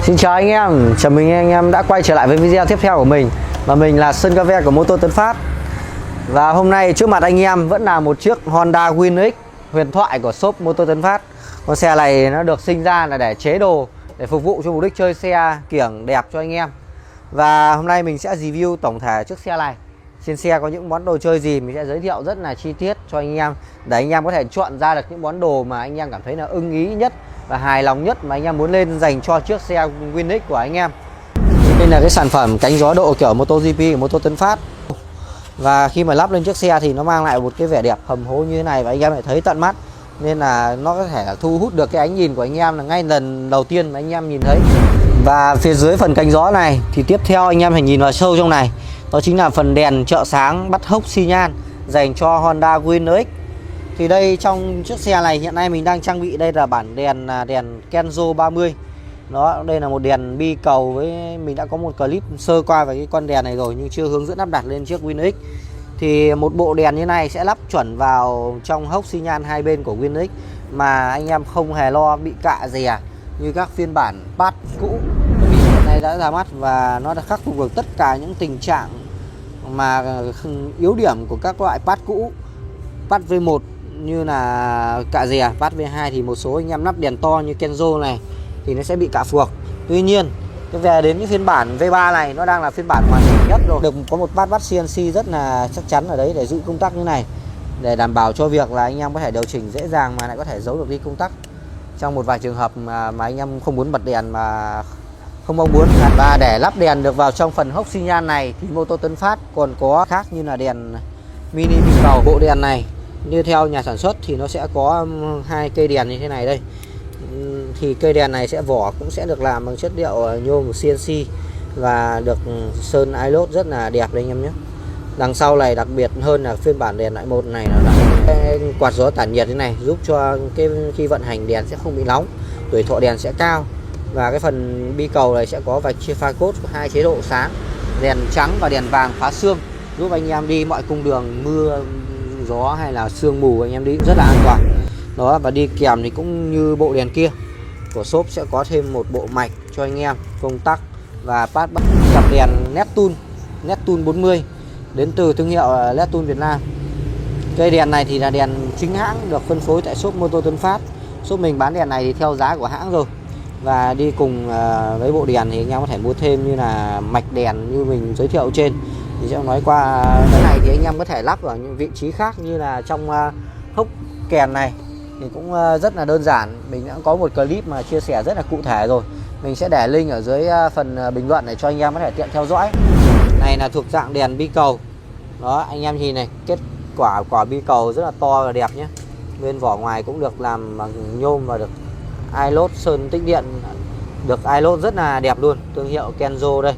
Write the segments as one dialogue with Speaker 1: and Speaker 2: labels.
Speaker 1: Xin chào anh em, chào mừng anh em đã quay trở lại với video tiếp theo của mình. Và mình là Sơn Cave của Moto Tấn Phát. Và hôm nay trước mặt anh em vẫn là một chiếc Honda Winner X huyền thoại của shop Moto Tấn Phát. Con xe này nó được sinh ra là để chế đồ, để phục vụ cho mục đích chơi xe kiểng đẹp cho anh em. Và hôm nay mình sẽ review tổng thể chiếc xe này. Trên xe có những món đồ chơi gì mình sẽ giới thiệu rất là chi tiết cho anh em, để anh em có thể chọn ra được những món đồ mà anh em cảm thấy là ưng ý nhất và hài lòng nhất mà anh em muốn lên dành cho chiếc xe Winner X của anh em. Đây là cái sản phẩm cánh gió độ kiểu MotoGP của Moto Tấn Phát. Và khi mà lắp lên chiếc xe thì nó mang lại một cái vẻ đẹp hầm hố như thế này và anh em lại thấy tận mắt, nên là nó có thể thu hút được cái ánh nhìn của anh em là ngay lần đầu tiên mà anh em nhìn thấy. Và phía dưới phần cánh gió này thì tiếp theo anh em hãy nhìn vào sâu trong này, đó chính là phần đèn trợ sáng bắt hốc xi nhan dành cho Honda Winner X. Thì đây trong chiếc xe này hiện nay mình đang trang bị đây là bản đèn đèn Kenzo 30. Đó, đây là một đèn bi cầu, với mình đã có một clip sơ qua về cái con đèn này rồi nhưng chưa hướng dẫn lắp đặt lên chiếc Winner X. Thì một bộ đèn như này sẽ lắp chuẩn vào trong hốc xi nhan hai bên của Winner X mà anh em không hề lo bị cạ rè như các phiên bản pad cũ. Vì hiện nay đã ra mắt và nó đã khắc phục được tất cả những tình trạng mà yếu điểm của các loại pad cũ, pad V1 như là cạ rè, pad V2 thì một số anh em lắp đèn to như Kenzo này thì nó sẽ bị cạ phược. Tuy nhiên về đến cái phiên bản V3 này nó đang là phiên bản hoàn chỉnh nhất rồi, được có một pad bắt CNC rất là chắc chắn ở đấy để giữ công tắc như này, để đảm bảo cho việc là anh em có thể điều chỉnh dễ dàng mà lại có thể giấu được đi công tắc trong một vài trường hợp mà anh em không muốn bật đèn mà không mong muốn. Và để lắp đèn được vào trong phần hốc xi nhan này thì Moto Tấn Phát còn có khác như là đèn mini bi cầu. Bộ đèn này như theo nhà sản xuất thì nó sẽ có hai cây đèn như thế này đây. Thì cây đèn này vỏ cũng sẽ được làm bằng chất liệu nhôm CNC và được sơn Pilot rất là đẹp đây anh em nhé. Đằng sau này đặc biệt hơn là phiên bản đèn loại 1 này là quạt gió tản nhiệt thế này, giúp cho khi vận hành đèn sẽ không bị nóng, tuổi thọ đèn sẽ cao. Và cái phần bi cầu này sẽ có vạch chia pha cốt của hai chế độ sáng, đèn trắng và đèn vàng phá sương, giúp anh em đi mọi cung đường mưa gió hay là sương mù anh em đi rất là an toàn. Đó, và đi kèm thì cũng như bộ đèn kia của shop sẽ có thêm một bộ mạch cho anh em, công tắc và pad bắt cặp đèn net tool 40 đến từ thương hiệu LED Tool Việt Nam. Cây đèn này thì là đèn chính hãng được phân phối tại shop Moto Tấn Phát. Shop mình bán đèn này thì theo giá của hãng rồi. Và đi cùng với bộ đèn thì anh em có thể mua thêm như là mạch đèn như mình giới thiệu trên. Thì sẽ nói qua cái này thì anh em có thể lắp ở những vị trí khác như là trong hốc kèn này thì cũng rất là đơn giản. Mình đã có một clip mà chia sẻ rất là cụ thể rồi. Mình sẽ để link ở dưới phần bình luận để cho anh em có thể tiện theo dõi. Này là thuộc dạng đèn bi cầu. Đó, anh em nhìn này, kết quả bi cầu rất là to và đẹp nhé. Bên vỏ ngoài cũng được làm bằng nhôm và được Pilot sơn tích điện, được Pilot rất là đẹp luôn, thương hiệu Kenzo đây.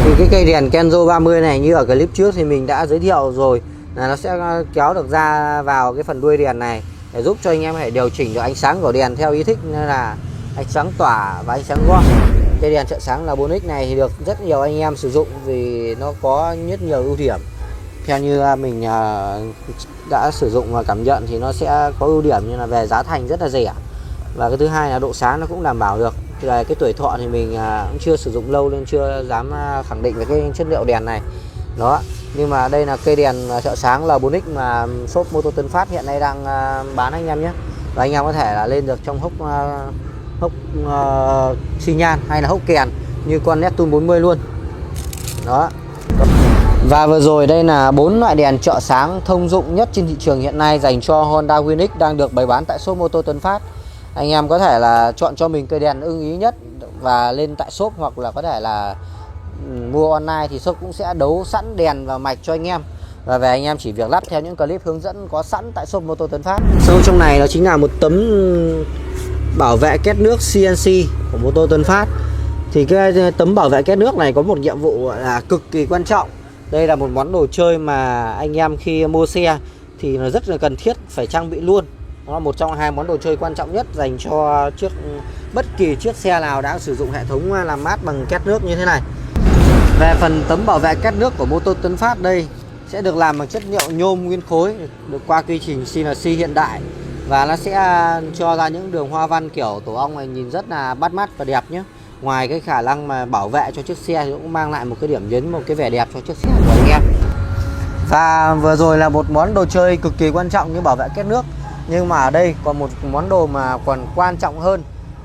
Speaker 1: Thì cái cây đèn Kenzo 30 này như ở clip trước thì mình đã giới thiệu rồi, là nó sẽ kéo được ra vào cái phần đuôi đèn này để giúp cho anh em có thể điều chỉnh được ánh sáng của đèn theo ý thích, như là ánh sáng tỏa và ánh sáng gom. Cây đèn trợ sáng là 4X này thì được rất nhiều anh em sử dụng vì nó có rất nhiều ưu điểm. Theo như mình đã sử dụng và cảm nhận thì nó sẽ có ưu điểm như là về giá thành rất là rẻ, và cái thứ hai là độ sáng nó cũng đảm bảo được. Về cái tuổi thọ thì mình cũng chưa sử dụng lâu nên chưa dám khẳng định về cái chất liệu đèn này. Đó, nhưng mà đây là cây đèn trợ sáng là 4X mà shop Moto Tấn Phát hiện nay đang bán anh em nhé. Và anh em có thể là lên được trong hốc xi nhan hay là hốc kèn như con net tool 40 luôn. Đó. Và vừa rồi đây là 4 loại đèn trợ sáng thông dụng nhất trên thị trường hiện nay dành cho Honda Winner X đang được bày bán tại shop Moto Tấn Phát. Anh em có thể là chọn cho mình cây đèn ưng ý nhất và lên tại shop, hoặc là có thể là mua online thì shop cũng sẽ đấu sẵn đèn và mạch cho anh em. Và về anh em chỉ việc lắp theo những clip hướng dẫn có sẵn tại shop Moto Tấn Phát. Sâu trong này đó chính là một tấm bảo vệ két nước CNC của Moto Tấn Phát. Thì cái tấm bảo vệ két nước này có một nhiệm vụ là cực kỳ quan trọng. Đây là một món đồ chơi mà anh em khi mua xe thì nó rất là cần thiết phải trang bị luôn. Nó là một trong hai món đồ chơi quan trọng nhất dành cho bất kỳ chiếc xe nào đã sử dụng hệ thống làm mát bằng két nước như thế này. Về phần tấm bảo vệ két nước của Moto Tấn Phát đây sẽ được làm bằng chất liệu nhôm nguyên khối, được qua quy trình CNC hiện đại, và nó sẽ cho ra những đường hoa văn kiểu tổ ong này nhìn rất là bắt mắt và đẹp nhé. ngoài cái khả năng mà bảo vệ cho chiếc xe thì cũng mang lại một cái điểm nhấn, một cái vẻ đẹp cho chiếc xe của anh em. Và vừa rồi là một món đồ chơi cực kỳ quan trọng như bảo vệ kết nước, nhưng mà ở đây còn một món đồ mà còn quan trọng hơn,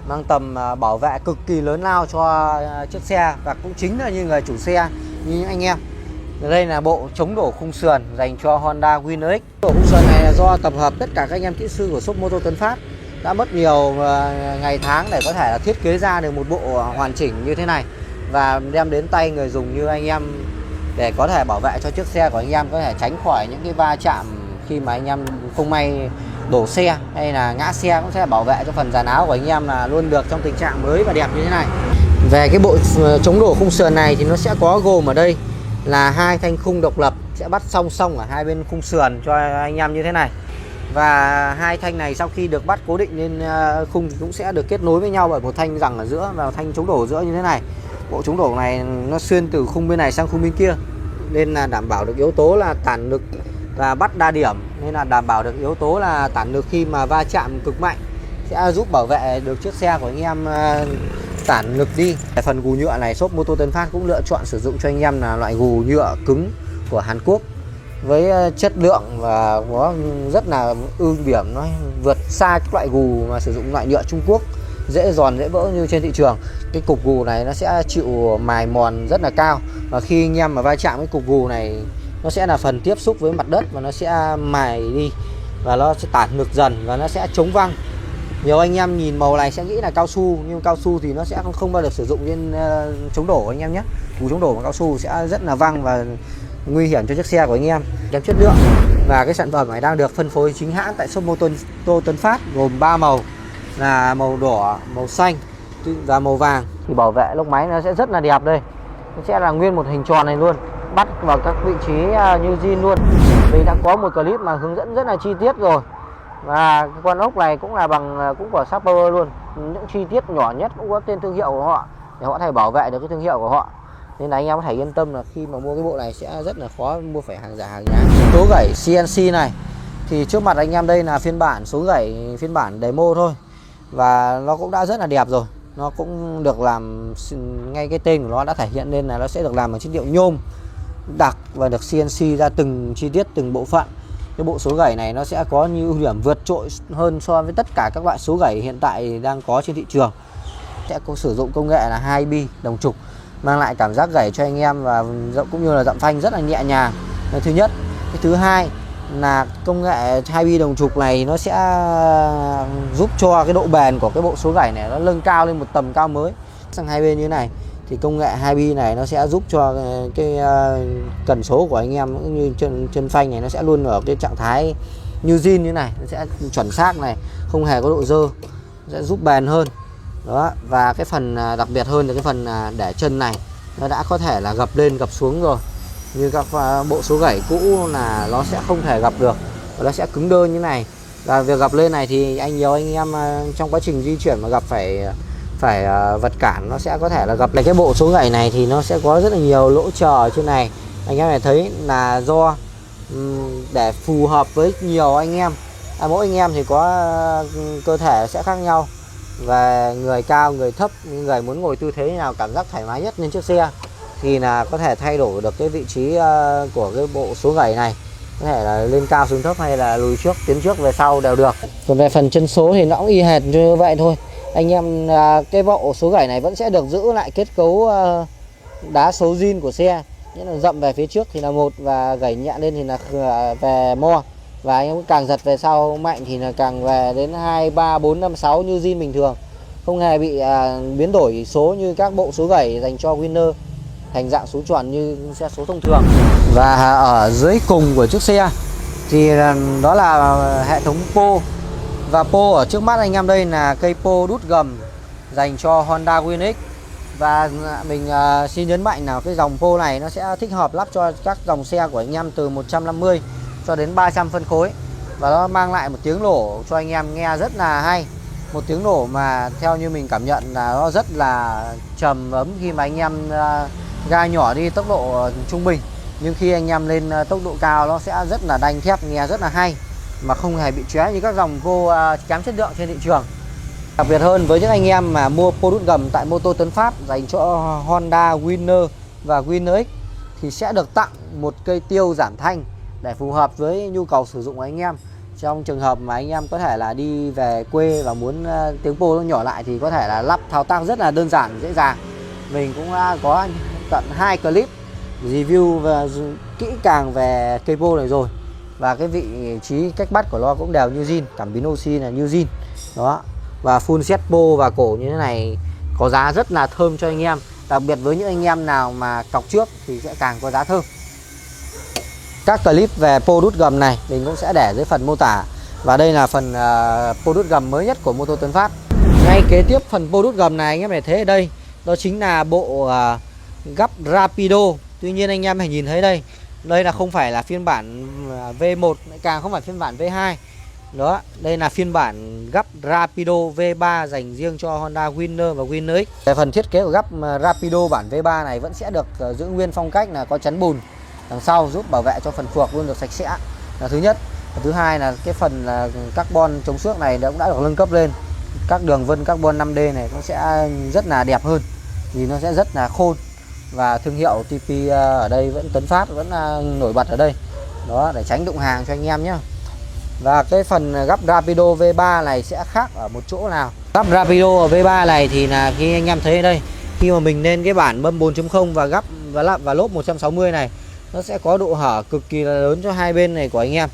Speaker 1: mang tầm bảo vệ cực kỳ lớn lao cho chiếc xe và cũng chính là như người chủ xe như những anh em. Đây là bộ chống đổ khung sườn dành cho Honda Winner X. Bộ khung sườn này là do tập hợp tất cả các anh em kỹ sư của shop Moto Tấn Phát đã mất nhiều ngày tháng để có thể là thiết kế ra được một bộ hoàn chỉnh như thế này và đem đến tay người dùng như anh em, để có thể bảo vệ cho chiếc xe của anh em có thể tránh khỏi những cái va chạm khi mà anh em không may đổ xe hay là ngã xe, cũng sẽ bảo vệ cho phần dàn áo của anh em là luôn được trong tình trạng mới và đẹp như thế này. Về cái bộ chống đổ khung sườn này thì nó sẽ có gồm ở đây là 2 thanh khung độc lập sẽ bắt song song ở hai bên khung sườn cho anh em như thế này. Và 2 thanh này sau khi được bắt cố định lên khung thì cũng sẽ được kết nối với nhau bởi một thanh rằng ở giữa và thanh chống đổ ở giữa như thế này. Bộ chống đổ này nó xuyên từ khung bên này sang khung bên kia nên là đảm bảo được yếu tố là tản lực và bắt đa điểm, nên là đảm bảo được yếu tố là tản lực khi mà va chạm cực mạnh sẽ giúp bảo vệ được chiếc xe của anh em tản lực đi. Phần gù nhựa này shop Moto Tấn Phát cũng lựa chọn sử dụng cho anh em là loại gù nhựa cứng của Hàn Quốc với chất lượng và có rất là ưu điểm, nó vượt xa các loại gù mà sử dụng loại nhựa Trung Quốc dễ giòn dễ vỡ như trên thị trường. Cái cục gù này nó sẽ chịu mài mòn rất là cao, và khi anh em mà va chạm cái cục gù này nó sẽ là phần tiếp xúc với mặt đất và nó sẽ mài đi và nó sẽ tản lực dần và nó sẽ chống văng. Nhiều anh em nhìn màu này sẽ nghĩ là cao su, nhưng cao su thì nó sẽ không bao giờ sử dụng trên chống đổ anh em nhé. Gù chống đổ bằng cao su sẽ rất là văng và nguy hiểm cho chiếc xe của anh em. Kém chất lượng. Và cái sản phẩm này đang được phân phối chính hãng tại shop Moto Tấn Phát, gồm 3 màu là màu đỏ, màu xanh và màu vàng. Thì bảo vệ lốc máy nó sẽ rất là đẹp đây. Nó sẽ là nguyên một hình tròn này luôn, bắt vào các vị trí như zin luôn. Mình đã có một clip mà hướng dẫn rất là chi tiết rồi. Và cái con ốc này cũng là bằng cũng của Sapper luôn. Những chi tiết nhỏ nhất cũng có tên thương hiệu của họ để họ có thể bảo vệ được cái thương hiệu của họ. Nên là anh em có thể yên tâm là khi mà mua cái bộ này sẽ rất là khó mua phải hàng giả hàng nhái. Số gẩy CNC này thì trước mặt anh em đây là phiên bản số gẩy phiên bản demo thôi, và nó cũng đã rất là đẹp rồi. Nó cũng được làm, ngay cái tên của nó đã thể hiện nên là nó sẽ được làm bằng chất liệu nhôm đặc và được CNC ra từng chi tiết từng bộ phận. Cái bộ số gẩy này nó sẽ có những ưu điểm vượt trội hơn so với tất cả các loại số gẩy hiện tại đang có trên thị trường. Sẽ có sử dụng công nghệ là 2 bi đồng trục, mang lại cảm giác gẩy cho anh em và cũng như là dặm phanh rất là nhẹ nhàng. Cái thứ nhất. Cái thứ hai là công nghệ 2 bi đồng trục này nó sẽ giúp cho cái độ bền của cái bộ số gẩy này nó nâng cao lên một tầm cao mới. Sang hai bên như thế này thì công nghệ 2 bi này nó sẽ giúp cho cái cần số của anh em cũng như chân phanh này nó sẽ luôn ở cái trạng thái như zin như này, nó sẽ chuẩn xác này, không hề có độ dơ, sẽ giúp bền hơn. Đó, và cái phần đặc biệt hơn là cái phần để chân này nó đã có thể là gập lên gập xuống rồi. Như các bộ số gẩy cũ là nó sẽ không thể gập được, nó sẽ cứng đơ như này. Và việc gập lên này thì nhiều anh em trong quá trình di chuyển mà gặp phải vật cản, nó sẽ có thể là gập. Cái bộ số gẩy này thì nó sẽ có rất là nhiều lỗ chờ trên này. Anh em này thấy là do để phù hợp với nhiều anh em, mỗi anh em thì có cơ thể sẽ khác nhau, và người cao người thấp, người muốn ngồi tư thế nào cảm giác thoải mái nhất lên chiếc xe thì là có thể thay đổi được cái vị trí của cái bộ số gẩy này, có thể là lên cao xuống thấp hay là lùi trước tiến trước về sau đều được. Còn về phần chân số thì nó cũng y hệt như vậy thôi anh em. Cái bộ số gẩy này vẫn sẽ được giữ lại kết cấu đá số zin của xe, nghĩa là dậm về phía trước thì là 1 và gẩy nhẹ lên thì là về mo, và anh em càng giật về sau mạnh thì là càng về đến 2, 3, 4, 5, 6 như zin bình thường, không hề bị biến đổi số như các bộ số gẩy dành cho Winner thành dạng số chuẩn như xe số thông thường. Và ở dưới cùng của chiếc xe thì đó là hệ thống po, và po ở trước mắt anh em đây là cây po đút gầm dành cho Honda Winner X. Và mình xin nhấn mạnh là cái dòng po này nó sẽ thích hợp lắp cho các dòng xe của anh em từ 150 cho đến 300 phân khối, và nó mang lại một tiếng nổ cho anh em nghe rất là hay. Một tiếng nổ mà theo như mình cảm nhận là nó rất là trầm ấm khi mà anh em ga nhỏ đi tốc độ trung bình, nhưng khi anh em lên tốc độ cao nó sẽ rất là đanh thép, nghe rất là hay mà không hề bị chóe như các dòng po kém chất lượng trên thị trường. Đặc biệt hơn với những anh em mà mua product gầm tại Moto Tấn Phát dành cho Honda Winner và Winner X thì sẽ được tặng một cây tiêu giảm thanh để phù hợp với nhu cầu sử dụng của anh em. Trong trường hợp mà anh em có thể là đi về quê và muốn tiếng pô nó nhỏ lại thì có thể là lắp thao tác rất là đơn giản dễ dàng. Mình cũng đã có tận 2 clip review và kỹ càng về cây pô này rồi. Và cái vị trí cách bắt của nó cũng đều như zin, cảm biến oxy là như zin. Đó. Và full set pô và cổ như thế này có giá rất là thơm cho anh em. Đặc biệt với những anh em nào mà cọc trước thì sẽ càng có giá thơm. Các clip về product gầm này mình cũng sẽ để dưới phần mô tả. Và đây là phần product gầm mới nhất của Moto Tấn Phát. Ngay kế tiếp phần product gầm này anh em để thấy ở đây, đó chính là bộ gấp Rapido. Tuy nhiên anh em hãy nhìn thấy đây, đây là không phải là phiên bản V1, càng không phải phiên bản V2. Đó, đây là phiên bản gấp Rapido V3 dành riêng cho Honda Winner và Winner X. Về phần thiết kế của gấp Rapido bản V3 này vẫn sẽ được giữ nguyên phong cách là có chắn bùn đằng sau, giúp bảo vệ cho phần phuộc luôn được sạch sẽ, là thứ nhất. Và thứ hai là cái phần carbon chống xước này cũng đã được nâng cấp lên. Các đường vân carbon 5D này nó sẽ rất là đẹp hơn, vì nó sẽ rất là khôn. Và thương hiệu TP ở đây vẫn Tấn Phát vẫn nổi bật ở đây. Đó, để tránh đụng hàng cho anh em nhé. Và cái phần gấp Rapido V3 này sẽ khác ở một chỗ nào. Gấp Rapido ở V3 này thì là khi anh em thấy ở đây, khi mà mình lên cái bản mâm 4.0 và gấp và lốp 160 này, nó sẽ có độ hở cực kỳ là lớn cho hai bên này của anh em.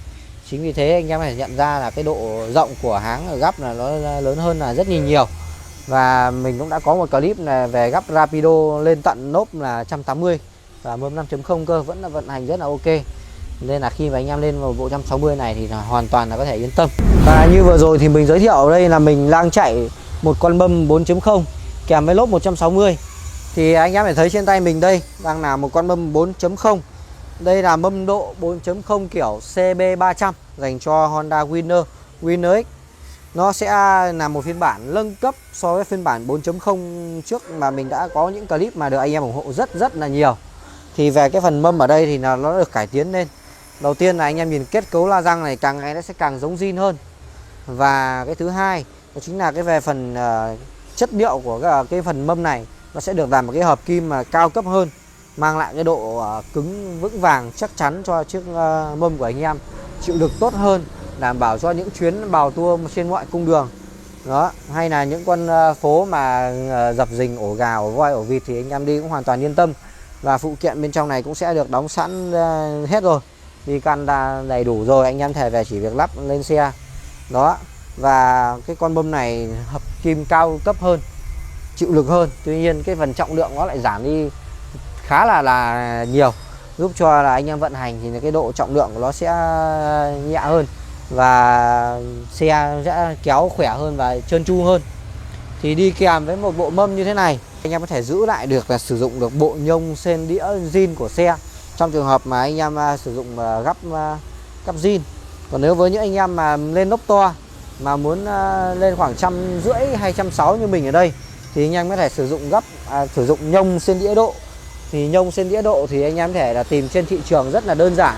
Speaker 1: Chính vì thế anh em phải nhận ra là cái độ rộng của háng ở gấp là nó lớn hơn là rất nhiều. Và mình cũng đã có một clip là về gấp Rapido lên tận lốp là 180 và mâm 5.0 cơ, vẫn là vận hành rất là ok. Nên là khi mà anh em lên vào bộ 160 này thì là hoàn toàn là có thể yên tâm. Và như vừa rồi thì mình giới thiệu ở đây là mình đang chạy một con mâm 4.0 kèm với lốp 160. Thì anh em phải thấy trên tay mình đây đang là một con mâm 4.0. Đây là mâm độ 4.0 kiểu CB300 dành cho Honda Winner X. Nó sẽ là một phiên bản nâng cấp so với phiên bản 4.0 trước mà mình đã có những clip mà được anh em ủng hộ rất là nhiều. Thì về cái phần mâm ở đây thì là nó được cải tiến lên. Đầu tiên là anh em nhìn kết cấu la răng này càng ngày nó sẽ càng giống zin hơn. Và cái thứ hai đó chính là cái về phần chất liệu của cái phần mâm này, nó sẽ được làm một cái hợp kim mà cao cấp hơn, mang lại cái độ cứng vững vàng chắc chắn cho chiếc mâm của anh em, chịu lực tốt hơn, đảm bảo cho những chuyến bào tua trên mọi cung đường. Đó, hay là những con phố mà dập dình ổ gà, ổ voi, ổ vịt thì anh em đi cũng hoàn toàn yên tâm. Và phụ kiện bên trong này cũng sẽ được đóng sẵn hết rồi, đi căn đã đầy đủ rồi, anh em thể về chỉ việc lắp lên xe. Đó, và cái con mâm này hợp kim cao cấp hơn, chịu lực hơn. Tuy nhiên cái phần trọng lượng nó lại giảm đi khá là nhiều, giúp cho là anh em vận hành thì cái độ trọng lượng của nó sẽ nhẹ hơn và xe sẽ kéo khỏe hơn và trơn tru hơn. Thì đi kèm với một bộ mâm như thế này, anh em có thể giữ lại được là sử dụng được bộ nhông sên đĩa zin của xe trong trường hợp mà anh em sử dụng gấp zin. Còn nếu với những anh em mà lên lốp to mà muốn lên khoảng 150 hay 160 như mình ở đây thì anh em có thể sử dụng sử dụng nhông sên đĩa độ. Thì nhông sên đĩa độ thì anh em có thể là tìm trên thị trường rất là đơn giản,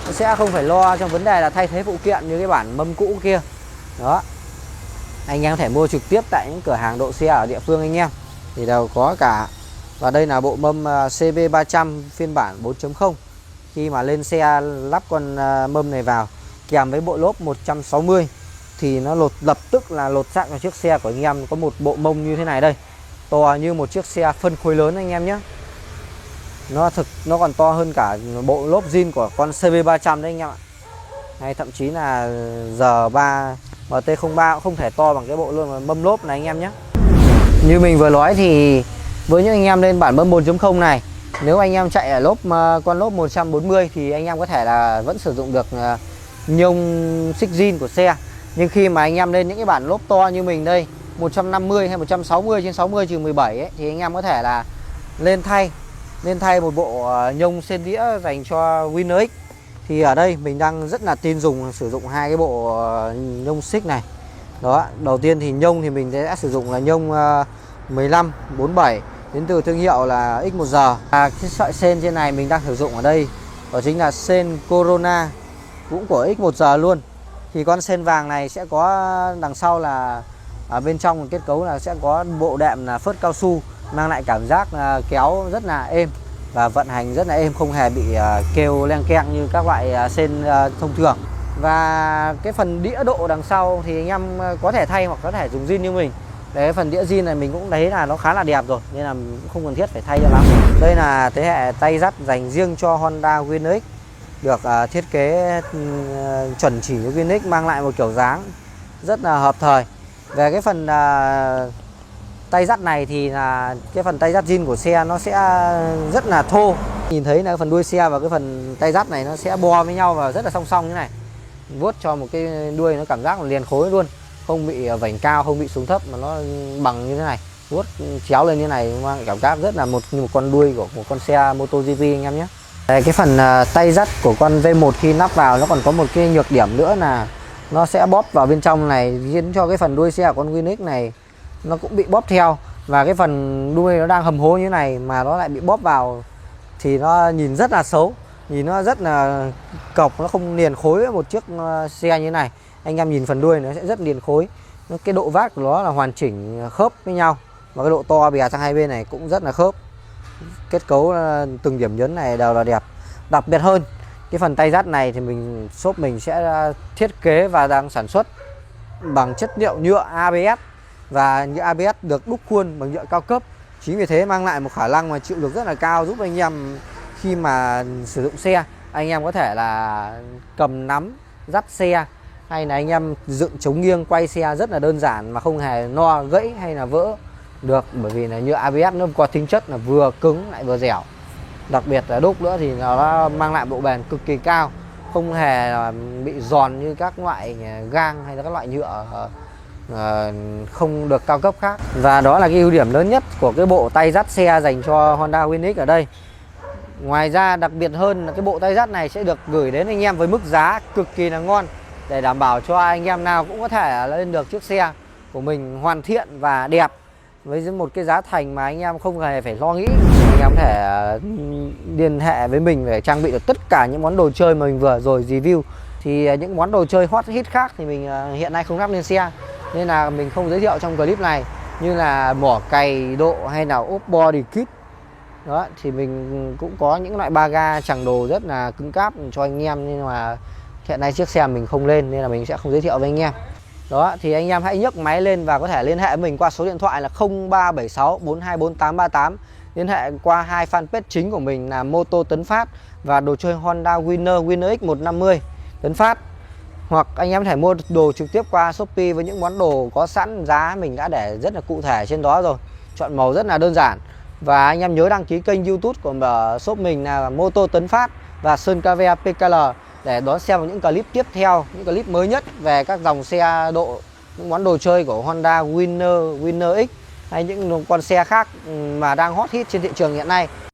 Speaker 1: nó sẽ không phải lo trong vấn đề là thay thế phụ kiện như cái bản mâm cũ kia. Đó, anh em có thể mua trực tiếp tại những cửa hàng độ xe ở địa phương anh em thì đều có cả. Và đây là bộ mâm CB300 phiên bản 4.0. Khi mà lên xe lắp con mâm này vào kèm với bộ lốp 160 thì nó lập tức là lột xác cho chiếc xe của anh em có một bộ mông như thế này đây, to như một chiếc xe phân khối lớn anh em nhé. Nó còn to hơn cả bộ lốp zin của con CB300 đấy anh em ạ. Hay thậm chí là R3 MT03 cũng không thể to bằng cái bộ luôn mâm lốp này anh em nhé. Như mình vừa nói thì với những anh em lên bản mâm 4.0 này, nếu anh em chạy ở con lốp 140 thì anh em có thể là vẫn sử dụng được nhông xích zin của xe. Nhưng khi mà anh em lên những cái bản lốp to như mình đây, 150 hay 160 trên 60/17 ấy, thì anh em có thể là lên thay một bộ nhông sên đĩa dành cho Winner X. Thì ở đây mình đang rất là tin dùng sử dụng hai cái bộ nhông xích này. Đó, đầu tiên thì nhông thì mình sẽ sử dụng là nhông 1547 đến từ thương hiệu là X1R. Cái sợi sên trên này mình đang sử dụng ở đây đó chính là Xsteel-Corona, cũng của X1R luôn. Thì con sên vàng này sẽ có đằng sau là Ở bên trong kết cấu là sẽ có bộ đệm là phớt cao su, mang lại cảm giác là kéo rất là êm và vận hành rất là êm, không hề bị kêu leng keng như các loại sên thông thường. Và cái phần đĩa độ đằng sau thì anh em có thể thay hoặc có thể dùng zin như mình. Cái phần đĩa zin này mình cũng thấy là nó khá là đẹp rồi, nên là cũng không cần thiết phải thay cho lắm. Đây là thế hệ tay dắt dành riêng cho Honda Winner X, được thiết kế chuẩn chỉ với Winner X, mang lại một kiểu dáng rất là hợp thời. Về cái phần tay dắt này thì là cái phần tay dắt zin của xe nó sẽ rất là thô. Nhìn thấy là phần đuôi xe và cái phần tay dắt này nó sẽ bo với nhau và rất là song song như này. Vuốt cho một cái đuôi nó cảm giác là liền khối luôn, không bị vành cao, không bị xuống thấp mà nó bằng như thế này. Vuốt chéo lên như này mang cảm giác rất là như một con đuôi của một con xe MotoGP anh em nhé. Cái phần tay dắt của con V1 khi lắp vào nó còn có một cái nhược điểm nữa là nó sẽ bóp vào bên trong này, khiến cho cái phần đuôi xe của con Winner X này nó cũng bị bóp theo. Và cái phần đuôi nó đang hầm hố như này mà nó lại bị bóp vào thì nó nhìn rất là xấu, nhìn nó rất là cọc, nó không liền khối với một chiếc xe như này. Anh em nhìn phần đuôi nó sẽ rất liền khối, cái độ vát của nó là hoàn chỉnh khớp với nhau, và cái độ to bè sang hai bên này cũng rất là khớp. Kết cấu từng điểm nhấn này đều là đẹp. Đặc biệt hơn, cái phần tay dắt này thì shop mình sẽ thiết kế và đang sản xuất bằng chất liệu nhựa ABS, và nhựa ABS được đúc khuôn bằng nhựa cao cấp. Chính vì thế mang lại một khả năng mà chịu lực rất là cao, giúp anh em khi mà sử dụng xe, anh em có thể là cầm nắm dắt xe, hay là anh em dựng chống nghiêng quay xe rất là đơn giản mà không hề no gãy hay là vỡ được, bởi vì là nhựa ABS nó có tính chất là vừa cứng lại vừa dẻo. Đặc biệt là đúc nữa thì nó mang lại độ bền cực kỳ cao, không hề bị giòn như các loại gang hay là các loại nhựa không được cao cấp khác. Và đó là cái ưu điểm lớn nhất của cái bộ tay dắt xe dành cho Honda Winner X ở đây. Ngoài ra đặc biệt hơn là cái bộ tay dắt này sẽ được gửi đến anh em với mức giá cực kỳ là ngon, để đảm bảo cho anh em nào cũng có thể lên được chiếc xe của mình hoàn thiện và đẹp, với một cái giá thành mà anh em không hề phải lo nghĩ. Anh em có thể liên hệ với mình để trang bị được tất cả những món đồ chơi mà mình vừa rồi review. Thì những món đồ chơi hot hit khác thì mình hiện nay không lắp lên xe, nên là mình không giới thiệu trong clip này, như là mỏ cày độ hay là ốp body kit. Đó thì mình cũng có những loại ba ga chẳng đồ rất là cứng cáp cho anh em, nhưng mà hiện nay chiếc xe mình không lên nên là mình sẽ không giới thiệu với anh em. Đó thì anh em hãy nhấc máy lên và có thể liên hệ với mình qua số điện thoại là 0376 424 838. Liên hệ qua hai fanpage chính của mình là Moto Tấn Phát và đồ chơi Honda Winner X 150 Tấn Phát. Hoặc anh em có thể mua đồ trực tiếp qua Shopee với những món đồ có sẵn, giá mình đã để rất là cụ thể trên đó rồi. Chọn màu rất là đơn giản. Và anh em nhớ đăng ký kênh YouTube của shop mình là Moto Tấn Phát và Sơn Cave PKL để đón xem những clip tiếp theo, những clip mới nhất về các dòng xe độ, những món đồ chơi của Honda Winner X hay những con xe khác mà đang hot hit trên thị trường hiện nay.